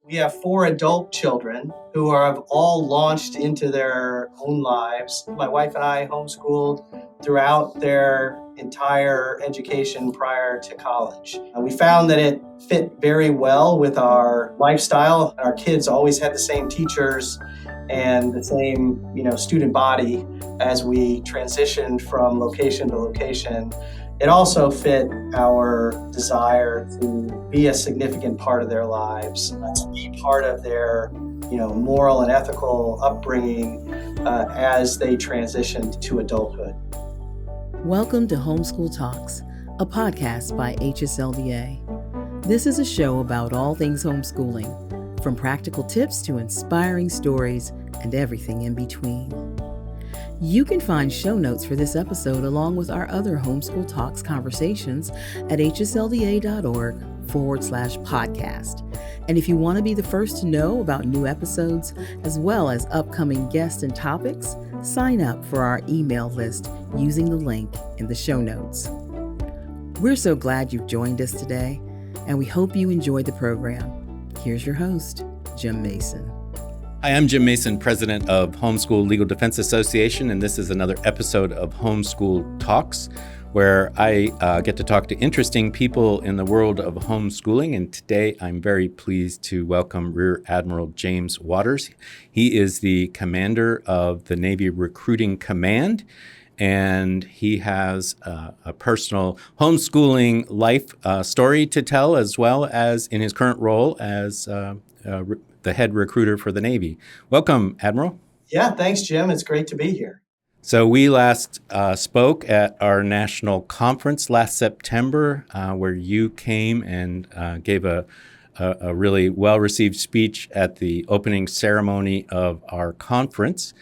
We have 4 adult children who have all launched into their own lives. My wife and I homeschooled throughout their entire education prior to college. We found that it fit very well with our lifestyle. Our kids always had the same teachers and the same, student body as we transitioned from location to location. It also fit our desire to be a significant part of their lives, to be part of their, moral and ethical upbringing as they transitioned to adulthood. Welcome to Homeschool Talks, a podcast by HSLDA. This is a show about all things homeschooling, from practical tips to inspiring stories and everything in between. You can find show notes for this episode along with our other Homeschool Talks conversations at hslda.org/podcast. And if you want to be the first to know about new episodes, as well as upcoming guests and topics, sign up for our email list using the link in the show notes. We're so glad you've joined us today, and we hope you enjoyed the program. Here's your host, Jim Mason. Hi, I'm Jim Mason, president of Homeschool Legal Defense Association, and this is another episode of Homeschool Talks, where I get to talk to interesting people in the world of homeschooling. And today I'm very pleased to welcome Rear Admiral James Waters. He is the commander of the Navy Recruiting Command, and he has a personal homeschooling life story to tell, as well as in his current role as the head recruiter for the Navy. Welcome, Admiral. Yeah, thanks, Jim. It's great to be here. So we last spoke at our national conference last September, where you came and gave a really well-received speech at the opening ceremony of our conference,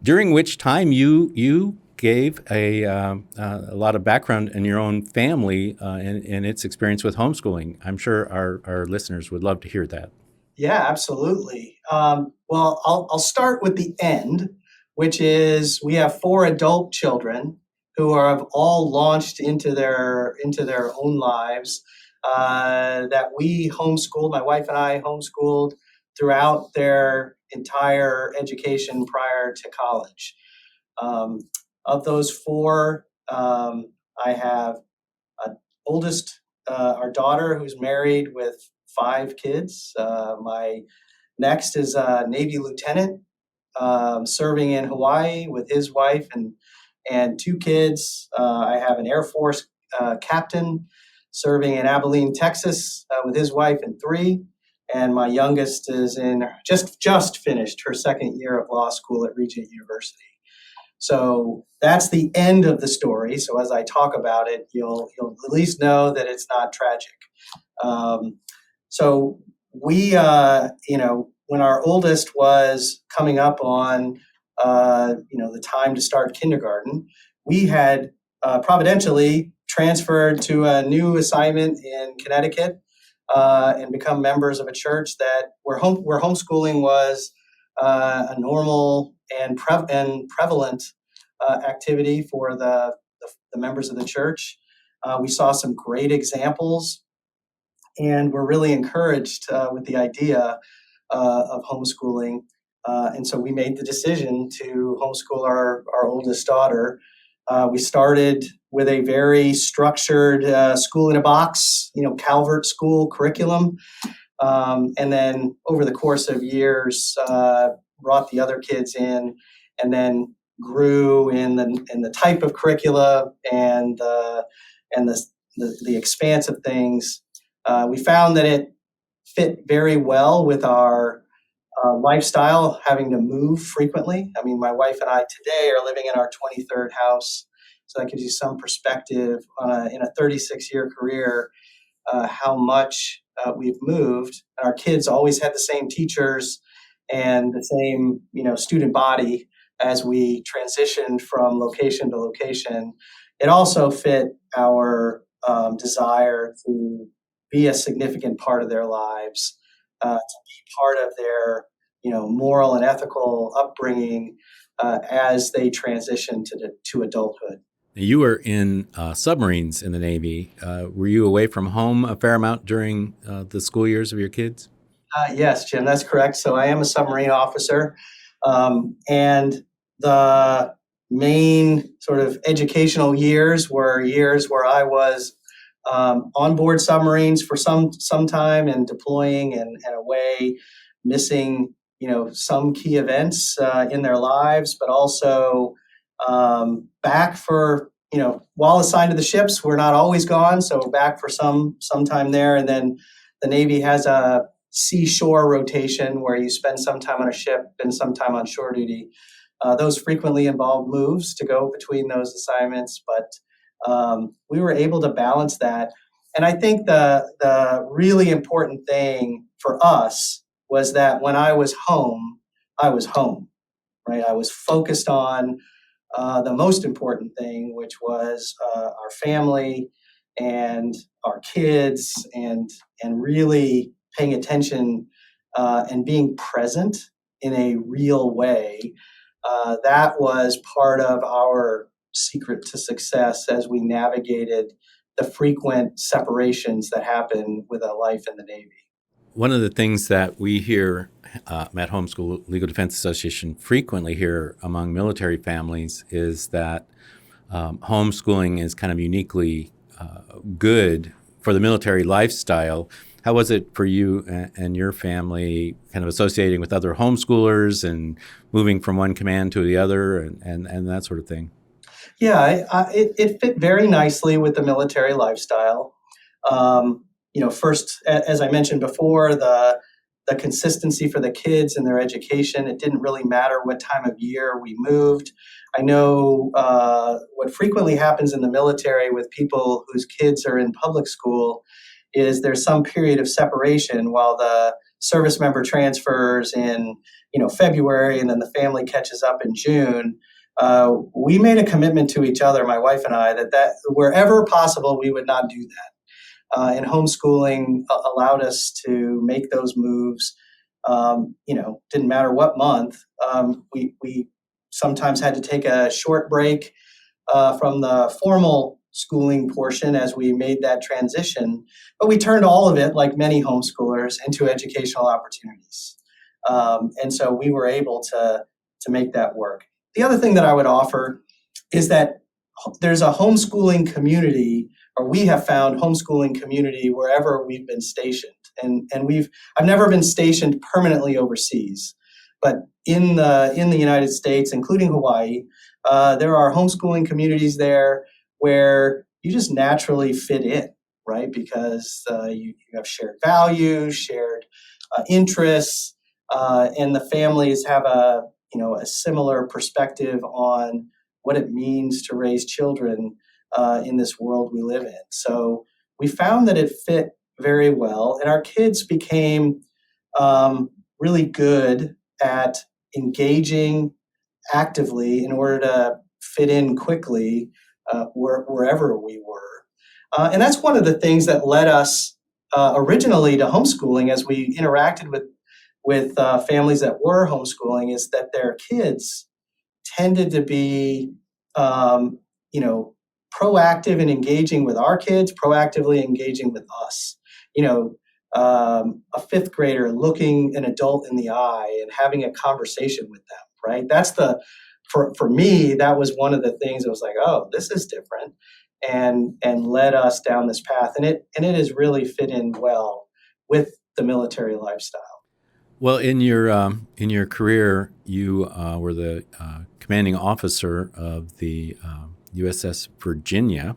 during which time you gave a lot of background in your own family and its experience with homeschooling. I'm sure our listeners would love to hear that. Yeah, absolutely. Well, I'll start with the end, which is we have 4 adult children who have all launched into their own lives that we homeschooled. My wife and I homeschooled throughout their entire education prior to college. Of those 4, I have an oldest, our daughter, who's married with 5 kids. My next is a Navy lieutenant serving in Hawaii with his wife and 2 kids. I have an Air Force captain serving in Abilene, Texas with his wife and 3. And my youngest is just finished her second year of law school at Regent University. So that's the end of the story. So as I talk about it, you'll at least know that it's not tragic. So we, when our oldest was coming up on, the time to start kindergarten, we had providentially transferred to a new assignment in Connecticut and become members of a church where homeschooling was a normal and prevalent activity for the members of the church. We saw some great examples, and we're really encouraged with the idea of homeschooling. And so we made the decision to homeschool our oldest daughter. We started with a very structured school in a box, Calvert school curriculum. And then over the course of years, brought the other kids in, and then grew in the type of curricula and the expanse of things. We found that it fit very well with our lifestyle, having to move frequently. I mean, my wife and I today are living in our 23rd house, so that gives you some perspective in a 36-year career, how much we've moved. Our kids always had the same teachers and the same, student body as we transitioned from location to location. It also fit our desire to be a significant part of their lives, to be part of their, moral and ethical upbringing as they transition to adulthood. You were in submarines in the Navy. Were you away from home a fair amount during the school years of your kids? Yes, Jim, that's correct. So I am a submarine officer. And the main sort of educational years were years where I was on board submarines for some time and deploying and away, missing some key events in their lives, but also back for while assigned to the ships, we're not always gone, so we're back for some time there, and then the Navy has a seashore rotation where you spend some time on a ship and some time on shore duty. Those frequently involve moves to go between those assignments, but we were able to balance that. And I think the really important thing for us was that when I was home, right? I was focused on the most important thing, which was our family and our kids, and really paying attention and being present in a real way. That was part of our secret to success as we navigated the frequent separations that happen with a life in the Navy. One of the things that we hear at Homeschool Legal Defense Association frequently hear among military families is that homeschooling is kind of uniquely good for the military lifestyle. How was it for you and your family kind of associating with other homeschoolers and moving from one command to the other and that sort of thing? Yeah, it fit very nicely with the military lifestyle. First, as I mentioned before, the consistency for the kids and their education. It didn't really matter what time of year we moved. I know what frequently happens in the military with people whose kids are in public school is there's some period of separation while the service member transfers in February, and then the family catches up in June. We made a commitment to each other, my wife and I, that wherever possible, we would not do that. And homeschooling allowed us to make those moves. Didn't matter what month. We sometimes had to take a short break from the formal schooling portion as we made that transition, but we turned all of it, like many homeschoolers, into educational opportunities. And so we were able to make that work. The other thing that I would offer is that there's a homeschooling community, or we have found homeschooling community wherever we've been stationed. And I've never been stationed permanently overseas, but in the United States, including Hawaii, there are homeschooling communities there where you just naturally fit in, right? Because you have shared values, shared interests, and the families have a similar perspective on what it means to raise children in this world we live in. So we found that it fit very well, and our kids became really good at engaging actively in order to fit in quickly wherever we were. And that's one of the things that led us originally to homeschooling as we interacted with families that were homeschooling, is that their kids tended to be, proactive in engaging with our kids, proactively engaging with us. A fifth grader looking an adult in the eye and having a conversation with them, right? That's for me, that was one of the things that was like, oh, this is different, and led us down this path. And it has really fit in well with the military lifestyle. Well, in your career, you were the commanding officer of the USS Virginia.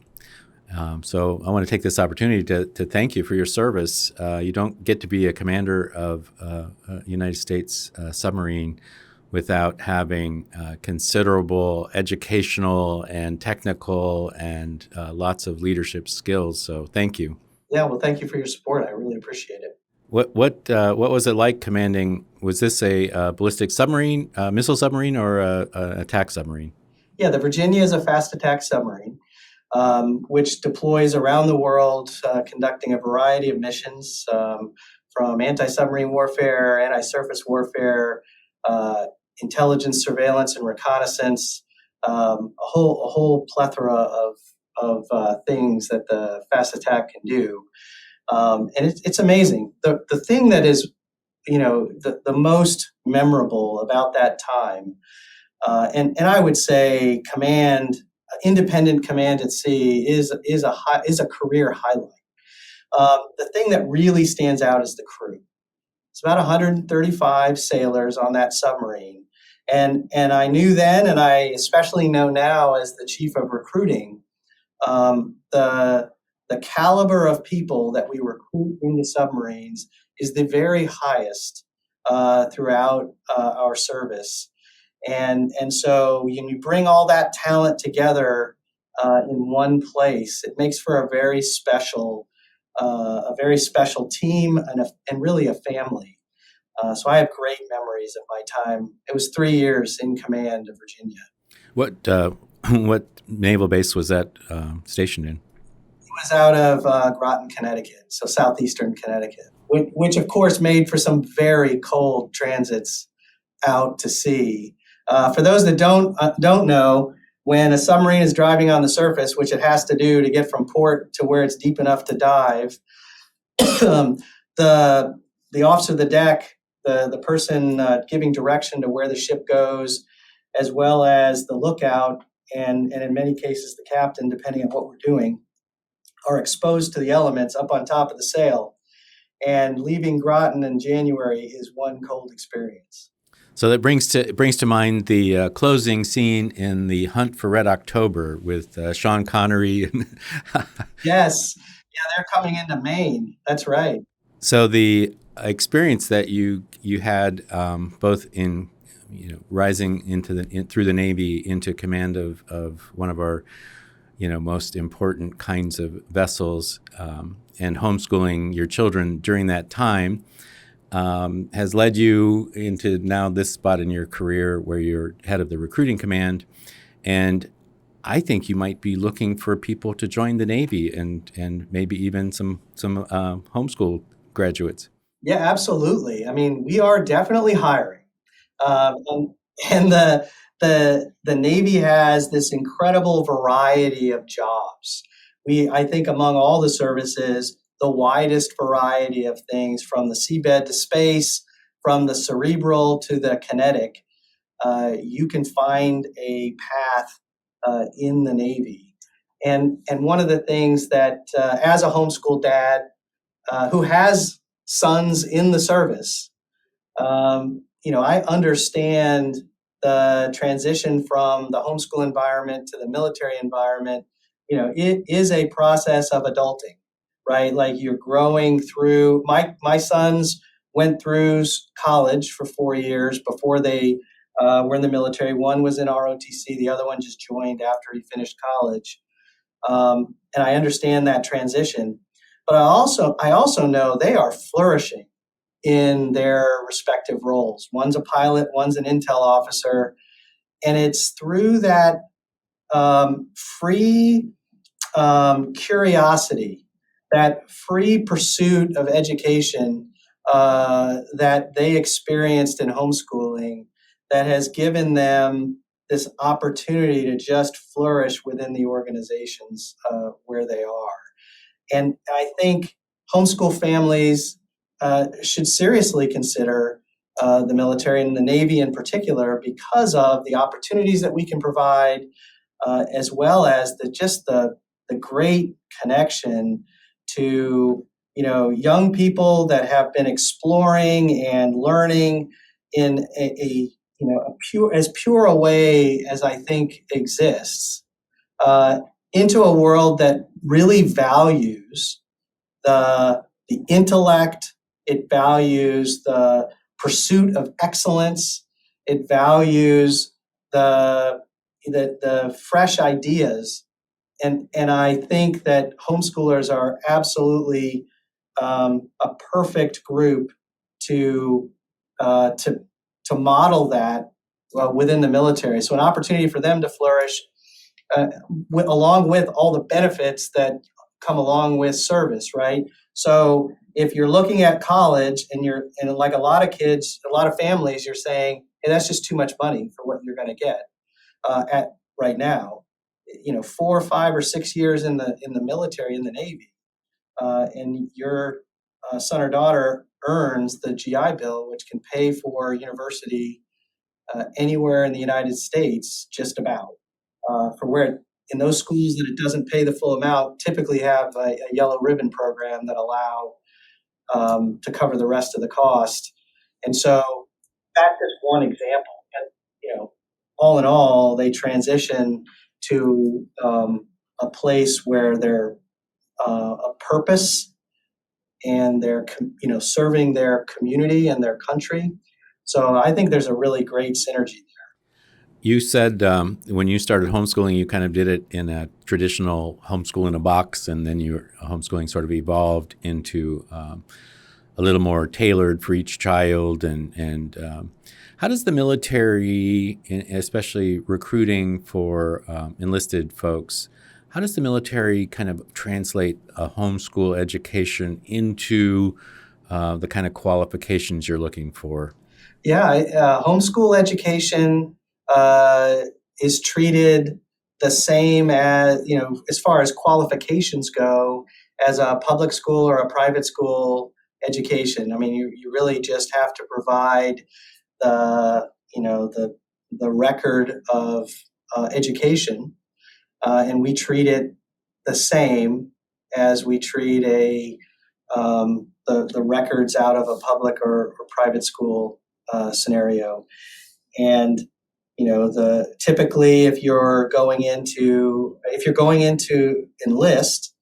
So I want to take this opportunity to thank you for your service. You don't get to be a commander of a United States submarine without having considerable educational and technical and lots of leadership skills. So thank you. Yeah, well, thank you for your support. I really appreciate it. What was it like commanding? Was this a ballistic submarine, missile submarine, or a attack submarine? Yeah, the Virginia is a fast attack submarine, which deploys around the world, conducting a variety of missions, from anti-submarine warfare, anti-surface warfare, intelligence, surveillance, and reconnaissance, a whole plethora of things that the fast attack can do. And it's amazing. The thing that is the most memorable about that time. And I would say independent command at sea is a career highlight. The thing that really stands out is the crew. It's about 135 sailors on that submarine. And I knew then, and I especially know now as the chief of recruiting, the caliber of people that we recruit into submarines is the very highest throughout our service. And so when you bring all that talent together in one place, it makes for a very special team and really a family. So I have great memories of my time. It was 3 years in command of Virginia. What naval base was that stationed in? It was out of Groton, Connecticut, so southeastern Connecticut, which of course made for some very cold transits out to sea. For those that don't know, when a submarine is driving on the surface, which it has to do to get from port to where it's deep enough to dive, the officer of the deck, the person giving direction to where the ship goes, as well as the lookout, and in many cases the captain, depending on what we're doing, are exposed to the elements up on top of the sail. And leaving Groton in January is one cold experience. So that brings to mind the closing scene in The Hunt for Red October with Sean Connery. Yes. Yeah, they're coming into Maine. That's right. So the experience that you had both in rising through the Navy into command of one of our most important kinds of vessels, and homeschooling your children during that time has led you into now this spot in your career where you're head of the recruiting command. And I think you might be looking for people to join the Navy and maybe even some homeschool graduates. Yeah, absolutely. I mean, we are definitely hiring. And the Navy has this incredible variety of jobs. I think among all the services, the widest variety of things, from the seabed to space, from the cerebral to the kinetic, you can find a path in the Navy. And one of the things that, as a homeschool dad who has sons in the service, I understand the transition from the homeschool environment to the military environment. It is a process of adulting, right? Like, you're growing through. My sons went through college for 4 years before they were in the military. One was in ROTC, the other one just joined after he finished college. And I understand that transition, but I also know they are flourishing in their respective roles. One's a pilot, one's an intel officer, and it's through that free curiosity, that free pursuit of education that they experienced in homeschooling that has given them this opportunity to just flourish within the organizations where they are. And I think homeschool families should seriously consider the military and the Navy in particular, because of the opportunities that we can provide, as well as the great connection to young people that have been exploring and learning in a pure a way as I think exists, into a world that really values the intellect. It values the pursuit of excellence. It values the fresh ideas, and I think that homeschoolers are absolutely a perfect group to model that within the military. So an opportunity for them to flourish, along with all the benefits that come along with service, right? So if you're looking at college and like a lot of kids, a lot of families, you're saying, hey, that's just too much money for what you're going to get at right now. 4 or 5 or 6 years in the military, in the Navy, and your son or daughter earns the GI Bill, which can pay for university anywhere in the United States, just about. For where in those schools that it doesn't pay the full amount, typically have a yellow ribbon program that allow to cover the rest of the cost. And so that's just one example. And, all in all, they transition to a place where they're a purpose and they're serving their community and their country. So I think there's a really great synergy. You said when you started homeschooling, you kind of did it in a traditional homeschool in a box, and then your homeschooling sort of evolved into a little more tailored for each child. And how does the military, especially recruiting for enlisted folks, how does the military kind of translate a homeschool education into the kind of qualifications you're looking for? Yeah, homeschool education is treated the same as, as far as qualifications go, as a public school or a private school education. I mean, you really just have to provide the, the record of education, and we treat it the same as we treat the records out of a public or private school scenario. And typically if you're going into enlist,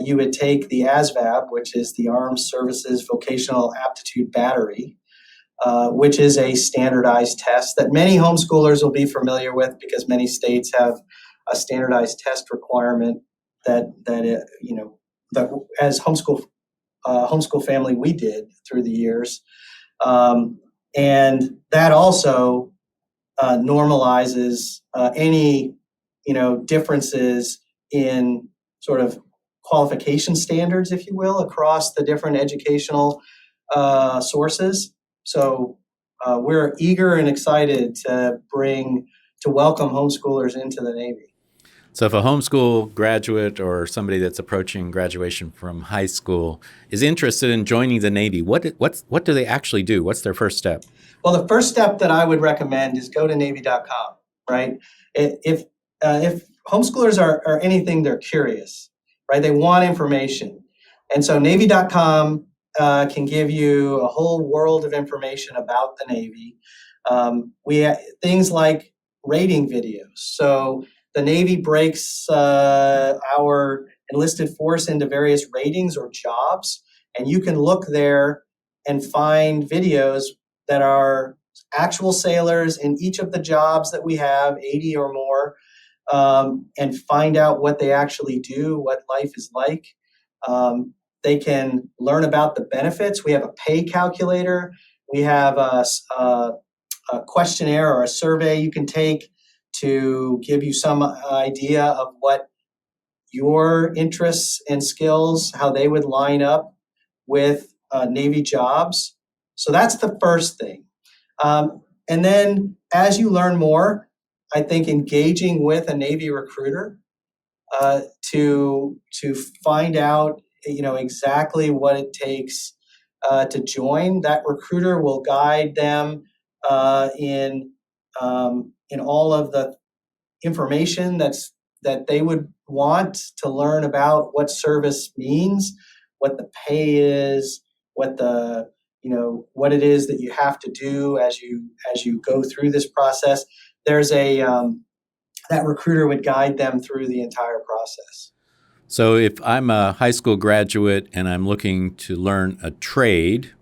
you would take the ASVAB, which is the Armed Services Vocational Aptitude Battery, which is a standardized test that many homeschoolers will be familiar with because many states have a standardized test requirement that as homeschool family we did through the years, and that also normalizes any differences in sort of qualification standards, if you will, across the different educational sources. So we're eager and excited to welcome homeschoolers into the Navy. So if a homeschool graduate or somebody that's approaching graduation from high school is interested in joining the Navy, what do they actually do? What's their first step? Well, the first step that I would recommend is go to Navy.com, right? If homeschoolers are anything, they're curious, right? They want information. And so Navy.com can give you a whole world of information about the Navy. We have things like rating videos. So the Navy breaks our enlisted force into various ratings or jobs, and you can look there and find videos that are actual sailors in each of the jobs that we have, 80 or more, and find out what they actually do, what life is like. They can learn about the benefits. We have a pay calculator. We have a questionnaire or a survey you can take to give you some idea of what your interests and skills, how they would line up with Navy jobs. So that's the first thing. And then as you learn more, I think engaging with a Navy recruiter to find out exactly what it takes to join. That recruiter will guide them in all of the information that they would want to learn about what service means, what the pay is, what what it is that you have to do as you go through this process. There's that recruiter would guide them through the entire process. So if I'm a high school graduate and I'm looking to learn a trade,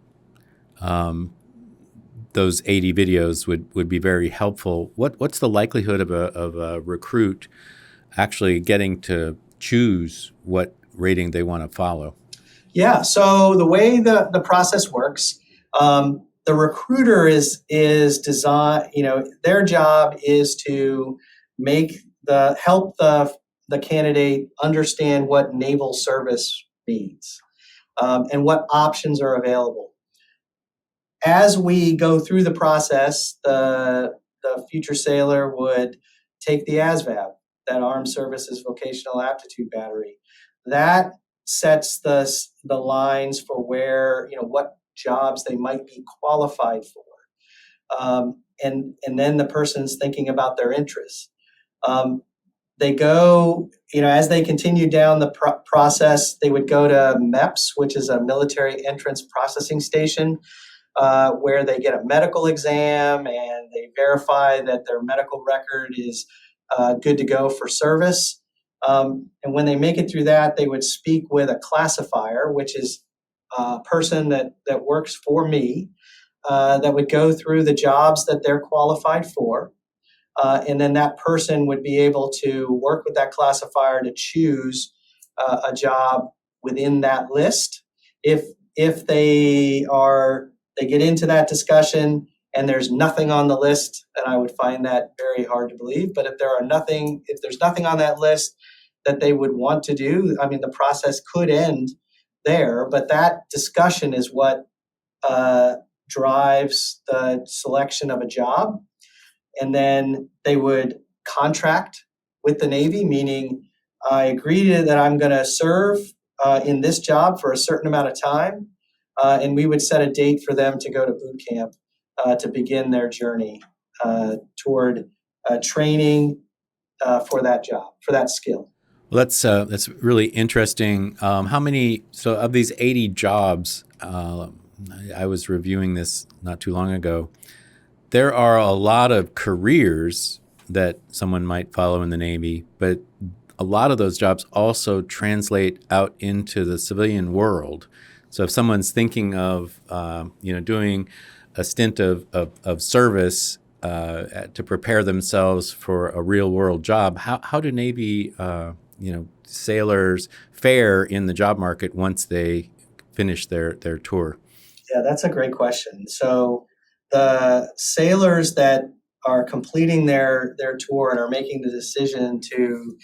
those 80 videos would be very helpful. What's the likelihood of a recruit actually getting to choose what rating they want to follow? Yeah, so the way the process works, the recruiter is designed, their job is to help the candidate understand what naval service means, and what options are available. As we go through the process, the future sailor would take the ASVAB, that Armed Services Vocational Aptitude Battery. That sets the lines for where, what jobs they might be qualified for. And then the person's thinking about their interests. They go, as they continue down the process, they would go to MEPS, which is a military entrance processing station, where they get a medical exam and they verify that their medical record is good to go for service. And when they make it through that, they would speak with a classifier, which is a person that works for me, that would go through the jobs that they're qualified for. And then that person would be able to work with that classifier to choose a job within that list. If they get into that discussion and there's nothing on the list, and I would find that very hard to believe. But if there's nothing on that list that they would want to do, the process could end there. But that discussion is what drives the selection of a job. And then they would contract with the Navy, meaning I agree that I'm going to serve in this job for a certain amount of time. And we would set a date for them to go to boot camp to begin their journey toward training for that job, for that skill. Well, that's really interesting. How many? So of these 80 jobs, I was reviewing this not too long ago. There are a lot of careers that someone might follow in the Navy, but a lot of those jobs also translate out into the civilian world. So if someone's thinking of, doing a stint of service to prepare themselves for a real world job, how do Navy, sailors fare in the job market once they finish their tour? Yeah, that's a great question. So the sailors that are completing their tour and are making the decision to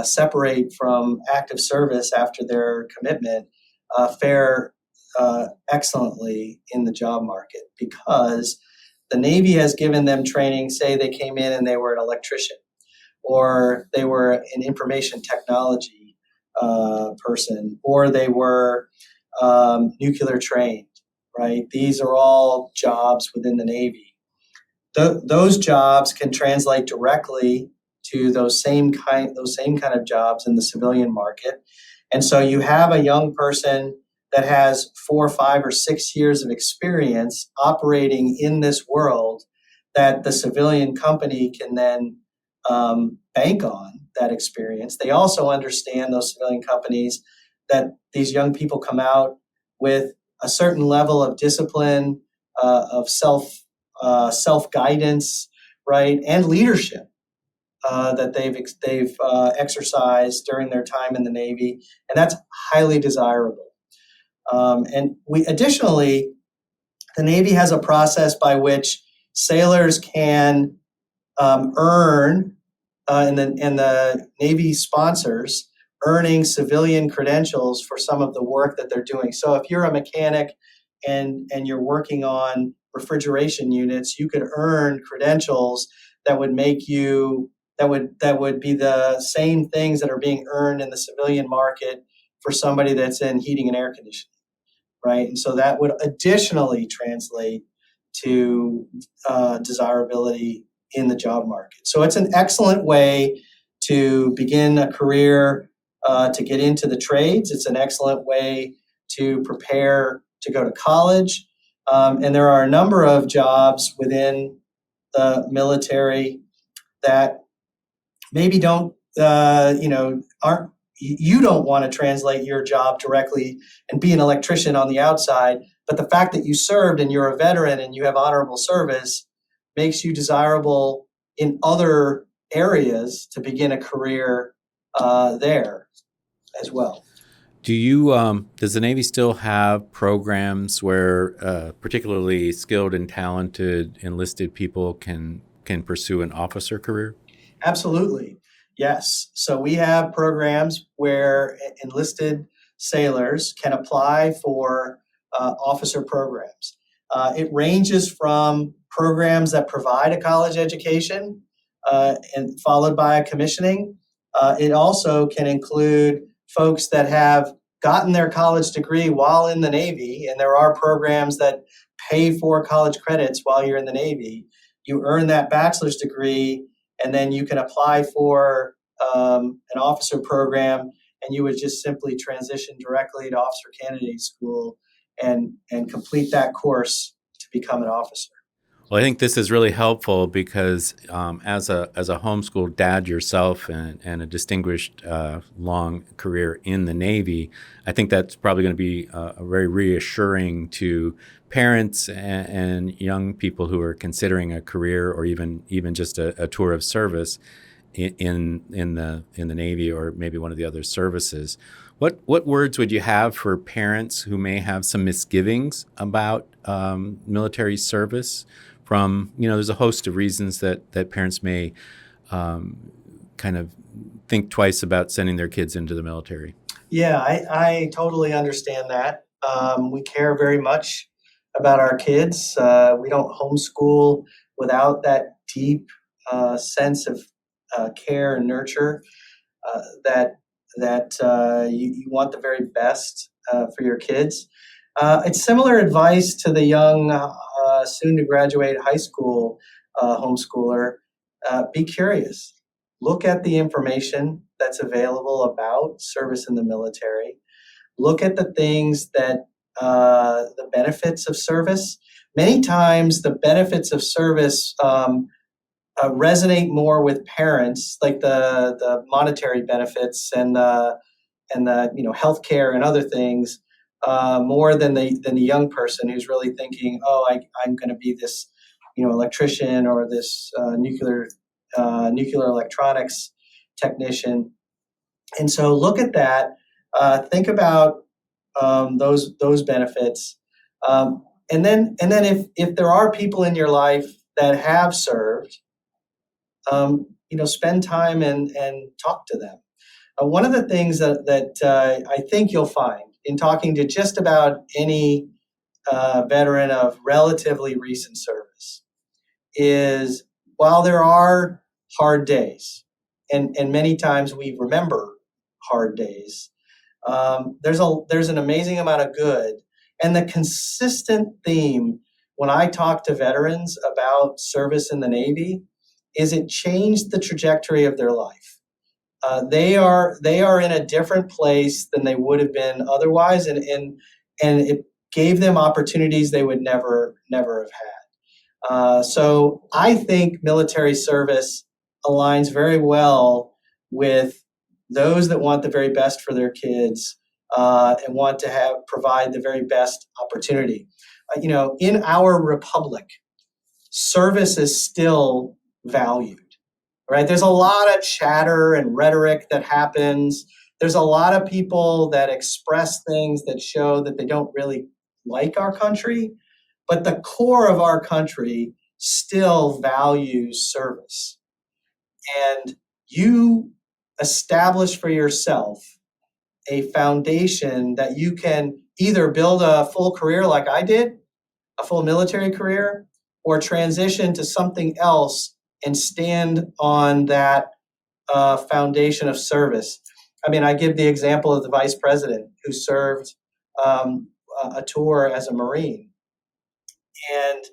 separate from active service after their commitment fare excellently in the job market, because the Navy has given them training. Say they came in and they were an electrician, or they were an information technology person, or they were nuclear trained, right? These are all jobs within the Navy. Those jobs can translate directly to those same kind of jobs in the civilian market. And so you have a young person that has 4, 5, or 6 years of experience operating in this world that the civilian company can then bank on that experience. They also understand, those civilian companies, that these young people come out with a certain level of discipline, of self-guidance, right, and leadership that they've exercised during their time in the Navy, and that's highly desirable. And additionally, the Navy has a process by which sailors can earn, and the Navy sponsors earning civilian credentials for some of the work that they're doing. So if you're a mechanic and you're working on refrigeration units, you could earn credentials that would make you that would be the same things that are being earned in the civilian market for somebody that's in heating and air conditioning, right? And so that would additionally translate to desirability in the job market. So it's an excellent way to begin a career, to get into the trades. It's an excellent way to prepare to go to college. And there are a number of jobs within the military that maybe don't, you don't want to translate your job directly and be an electrician on the outside, but the fact that you served and you're a veteran and you have honorable service makes you desirable in other areas to begin a career there as well. Does the Navy still have programs where particularly skilled and talented enlisted people can pursue an officer career? Absolutely. Yes. So we have programs where enlisted sailors can apply for officer programs. It ranges from programs that provide a college education and followed by a commissioning. It also can include folks that have gotten their college degree while in the Navy, and there are programs that pay for college credits while you're in the Navy, you earn that bachelor's degree, and then you can apply for an officer program, and you would just simply transition directly to officer candidate school and complete that course to become an officer. Well, I think this is really helpful because as a homeschool dad yourself and a distinguished long career in the Navy, I think that's probably going to be very reassuring to parents and young people who are considering a career or even just a tour of service in the Navy or maybe one of the other services. What words would you have for parents who may have some misgivings about military service? From, there's a host of reasons that parents may kind of think twice about sending their kids into the military. Yeah, I totally understand that. We care very much about our kids. We don't homeschool without that deep sense of care and nurture that you want the very best for your kids. It's similar advice to the young, soon-to-graduate high school homeschooler. Be curious. Look at the information that's available about service in the military. Look at the things that the benefits of service. Many times the benefits of service resonate more with parents, like the monetary benefits and the healthcare and other things, more than the young person who's really thinking, I'm going to be this electrician or this nuclear electronics technician. And so look at that. Think about those benefits, and then if there are people in your life that have served, spend time and talk to them. One of the things that I think you'll find in talking to just about any veteran of relatively recent service is, while there are hard days, and many times we remember hard days, there's an amazing amount of good. And the consistent theme when I talk to veterans about service in the Navy is it changed the trajectory of their life. They are in a different place than they would have been otherwise, and it gave them opportunities they would never have had. So I think military service aligns very well with those that want the very best for their kids and want to provide the very best opportunity. In our republic, service is still valued. Right? There's a lot of chatter and rhetoric that happens. There's a lot of people that express things that show that they don't really like our country, but the core of our country still values service. And you establish for yourself a foundation that you can either build a full career like I did, a full military career, or transition to something else and stand on that foundation of service. I mean, I give the example of the vice president who served a tour as a Marine. And,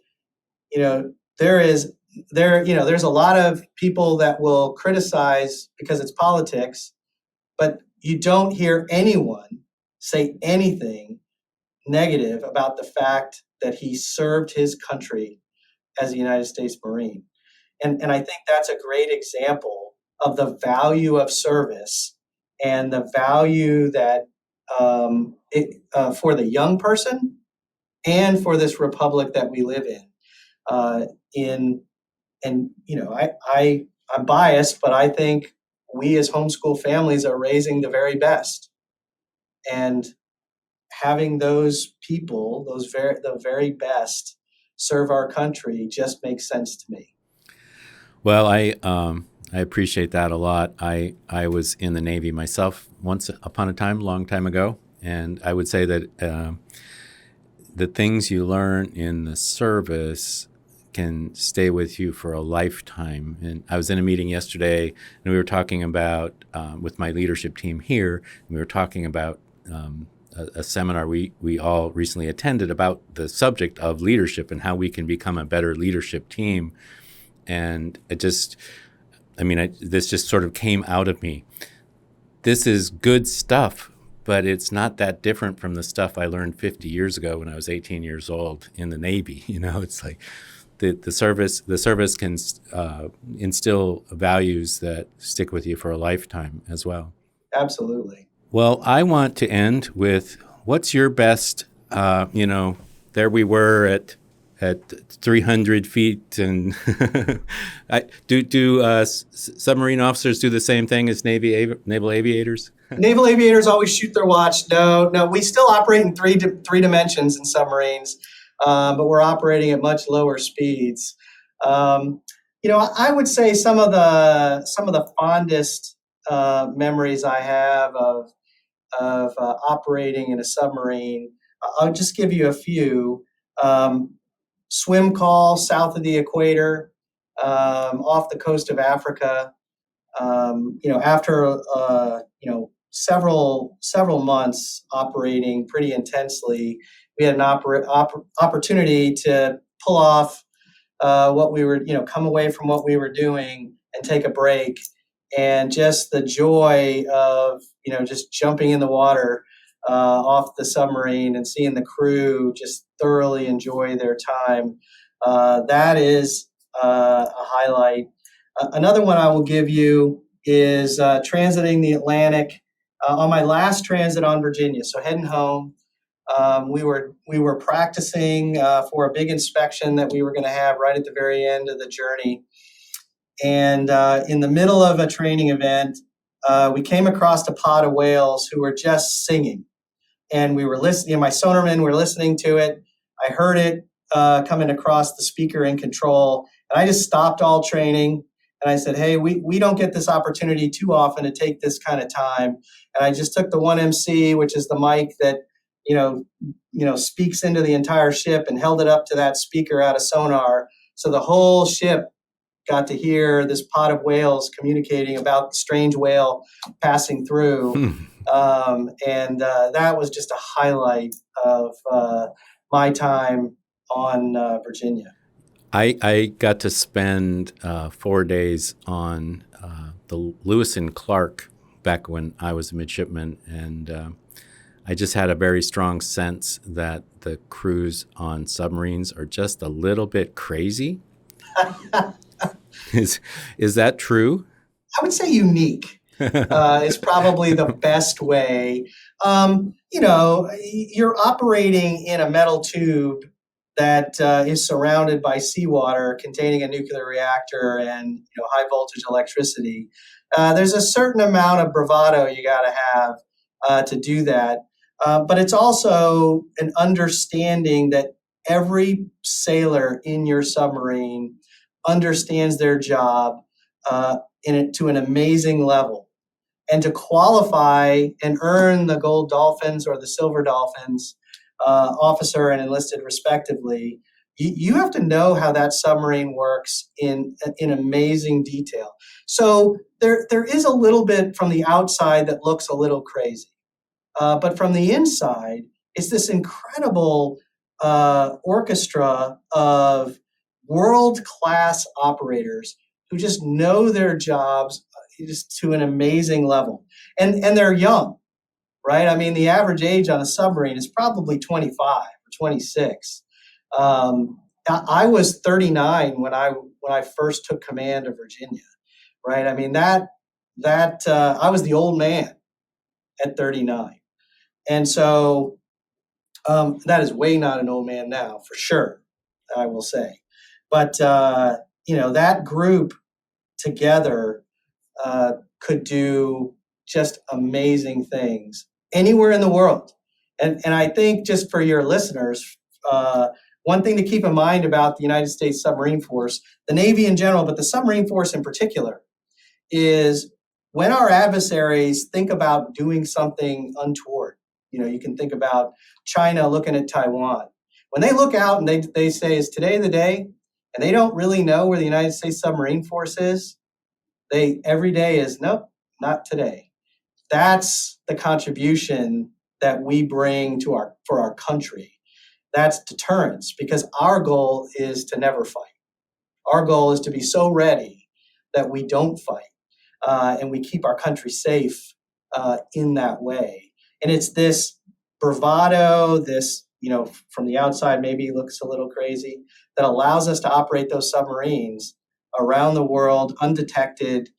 there's a lot of people that will criticize because it's politics, but you don't hear anyone say anything negative about the fact that he served his country as a United States Marine. And I think that's a great example of the value of service and the value that for the young person and for this republic that we live in. I'm biased, but I think we as homeschool families are raising the very best. And having those people, the very best, serve our country just makes sense to me. Well, I appreciate that a lot. I was in the Navy myself once upon a time, long time ago, and I would say that the things you learn in the service can stay with you for a lifetime. And I was in a meeting yesterday, and we were talking about, with my leadership team here, and we were talking about a seminar we all recently attended about the subject of leadership and how we can become a better leadership team. And this just sort of came out of me. This is good stuff, but it's not that different from the stuff I learned 50 years ago when I was 18 years old in the Navy. It's like the service can instill values that stick with you for a lifetime as well. Absolutely. Well, I want to end with, what's your best, there we were at 300 feet, and do submarine officers do the same thing as naval aviators? Naval aviators always shoot their watch. No, we still operate in three dimensions in submarines, but we're operating at much lower speeds. I would say some of the fondest memories I have of operating in a submarine. I'll just give you a few. Swim call south of the equator, off the coast of Africa. After several months operating pretty intensely, we had an opportunity to pull off what we were, come away from what we were doing and take a break. And just the joy of, just jumping in the water off the submarine and seeing the crew just thoroughly enjoy their time. That is a highlight. Another one I will give you is transiting the Atlantic on my last transit on Virginia. So heading home, we were practicing for a big inspection that we were going to have right at the very end of the journey. And in the middle of a training event, we came across a pod of whales who were just singing. And we were listening, my sonarmen were listening to it. I heard it coming across the speaker in control. And I just stopped all training. And I said, hey, we don't get this opportunity too often to take this kind of time. And I just took the 1MC, which is the mic that, speaks into the entire ship, and held it up to that speaker out of sonar. So the whole ship got to hear this pod of whales communicating about the strange whale passing through. And that was just a highlight of my time on Virginia. I got to spend 4 days on the Lewis and Clark back when I was a midshipman, and I just had a very strong sense that the crews on submarines are just a little bit crazy. Is that true? I would say unique is probably the best way. You're operating in a metal tube that is surrounded by seawater containing a nuclear reactor and high voltage electricity. There's a certain amount of bravado you got to have to do that. But it's also an understanding that every sailor in your submarine understands their job to an amazing level. And to qualify and earn the gold dolphins or the silver dolphins, officer and enlisted respectively, you have to know how that submarine works in amazing detail. So there is a little bit from the outside that looks a little crazy. But from the inside, it's this incredible orchestra of world-class operators who just know their jobs just to an amazing level. And they're young, right? I mean, the average age on a submarine is probably 25 or 26. I was 39 when I first took command of Virginia, right? I mean, that I was the old man at 39. And so that is way not an old man now, for sure, I will say. But, that group together could do just amazing things anywhere in the world. And I think, just for your listeners, one thing to keep in mind about the United States Submarine Force, the Navy in general, but the Submarine Force in particular, is when our adversaries think about doing something untoward. You can think about China looking at Taiwan. When they look out and they say, is today the day? And they don't really know where the United States Submarine Force is. Every day is, nope, not today. That's the contribution that we bring for our country. That's deterrence, because our goal is to never fight. Our goal is to be so ready that we don't fight, and we keep our country safe in that way. And it's this bravado, this, from the outside maybe looks a little crazy, that allows us to operate those submarines around the world undetected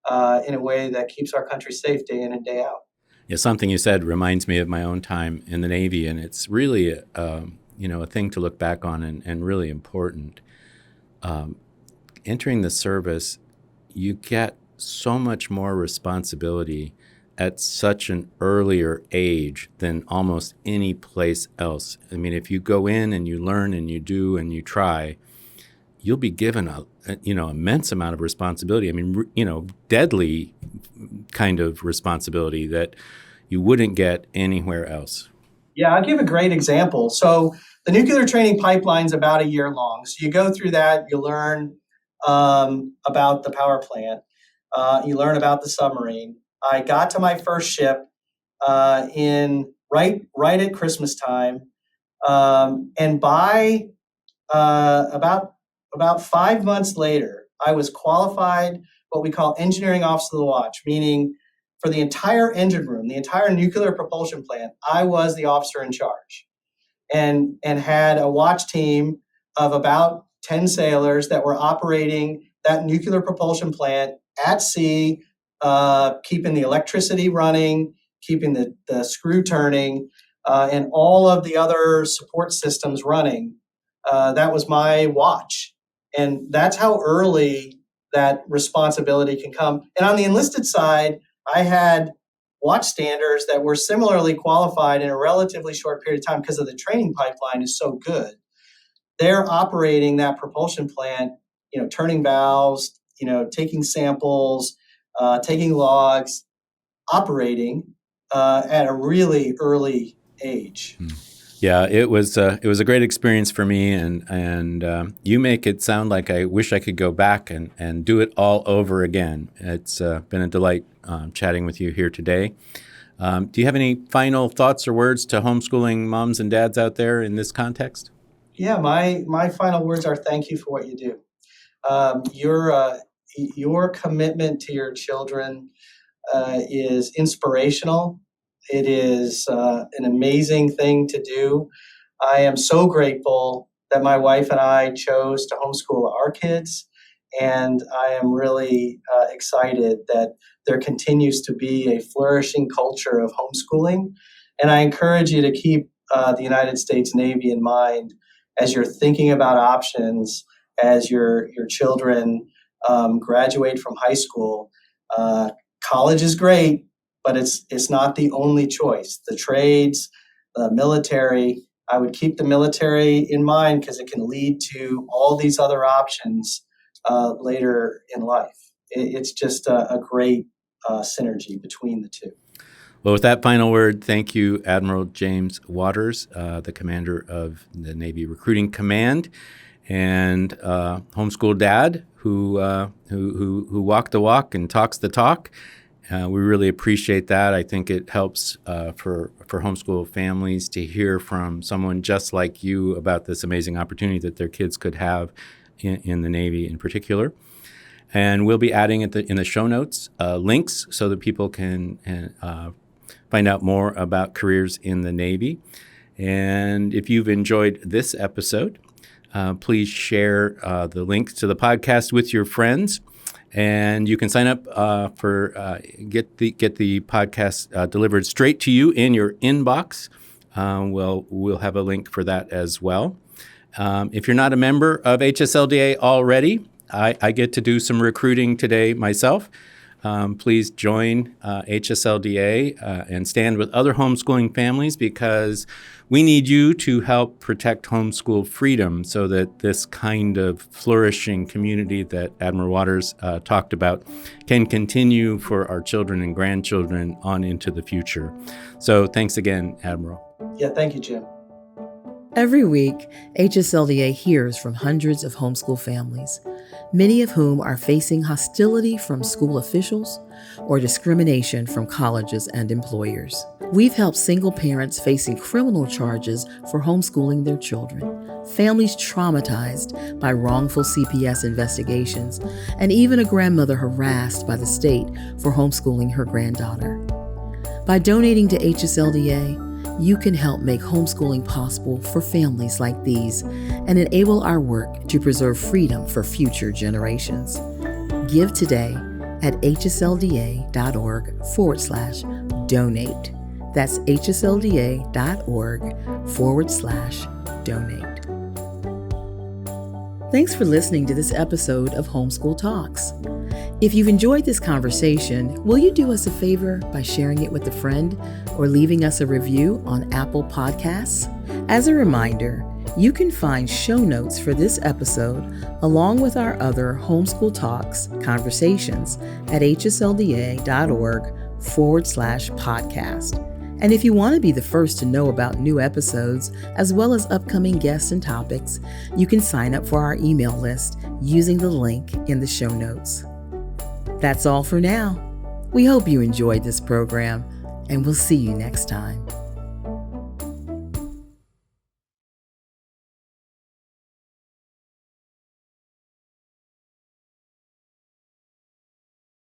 in a way that keeps our country safe day in and day out. Yeah, something you said reminds me of my own time in the Navy, and it's really a thing to look back on and really important. Entering the service, you get so much more responsibility at such an earlier age than almost any place else. I mean, if you go in and you learn and you do and you try, you'll be given a immense amount of responsibility. I mean, deadly kind of responsibility that you wouldn't get anywhere else. Yeah, I'll give a great example. So the nuclear training pipeline is about a year long. So you go through that, you learn about the power plant, you learn about the submarine. I got to my first ship in right at Christmas time, and by about 5 months later, I was qualified what we call engineering officer of the watch, meaning for the entire engine room, the entire nuclear propulsion plant, I was the officer in charge, and had a watch team of about 10 sailors that were operating that nuclear propulsion plant at sea, keeping the electricity running, keeping the screw turning, and all of the other support systems running. That was my watch. And that's how early that responsibility can come. And on the enlisted side, I had watchstanders that were similarly qualified in a relatively short period of time because of the training pipeline is so good. They're operating that propulsion plant, turning valves, taking samples, taking logs, operating at a really early age. Yeah, it was a great experience for me, and you make it sound like I wish I could go back and do it all over again. It's been a delight chatting with you here today. Do you have any final thoughts or words to homeschooling moms and dads out there in this context? Yeah, my final words are thank you for what you do. Your commitment to your children is inspirational. It is an amazing thing to do. I am so grateful that my wife and I chose to homeschool our kids, and I am really excited that there continues to be a flourishing culture of homeschooling. And I encourage you to keep the United States Navy in mind as you're thinking about options, as your children graduate from high school. College is great, but it's not the only choice. The trades, the military, I would keep the military in mind because it can lead to all these other options later in life. It's just a great synergy between the two. Well, with that final word, thank you, Admiral James Waters, the commander of the Navy Recruiting Command, and homeschool dad who walked the walk and talks the talk. We really appreciate that. I think it helps for homeschool families to hear from someone just like you about this amazing opportunity that their kids could have in the Navy in particular. And we'll be adding in the show notes links so that people can find out more about careers in the Navy. And if you've enjoyed this episode, please share the links to the podcast with your friends. And you can sign up for get the podcast delivered straight to you in your inbox. We'll have a link for that as well. If you're not a member of HSLDA already, I get to do some recruiting today myself. Please join HSLDA and stand with other homeschooling families because we need you to help protect homeschool freedom so that this kind of flourishing community that Admiral Waters talked about can continue for our children and grandchildren on into the future. So thanks again, Admiral. Yeah, thank you, Jim. Every week, HSLDA hears from hundreds of homeschool families, many of whom are facing hostility from school officials or discrimination from colleges and employers. We've helped single parents facing criminal charges for homeschooling their children, families traumatized by wrongful CPS investigations, and even a grandmother harassed by the state for homeschooling her granddaughter. By donating to HSLDA, you can help make homeschooling possible for families like these and enable our work to preserve freedom for future generations. Give today at hslda.org/donate. That's hslda.org/donate. Thanks for listening to this episode of Homeschool Talks. If you've enjoyed this conversation, will you do us a favor by sharing it with a friend or leaving us a review on Apple Podcasts? As a reminder, you can find show notes for this episode along with our other Homeschool Talks conversations at hslda.org/podcast. And if you want to be the first to know about new episodes, as well as upcoming guests and topics, you can sign up for our email list using the link in the show notes. That's all for now. We hope you enjoyed this program, and we'll see you next time.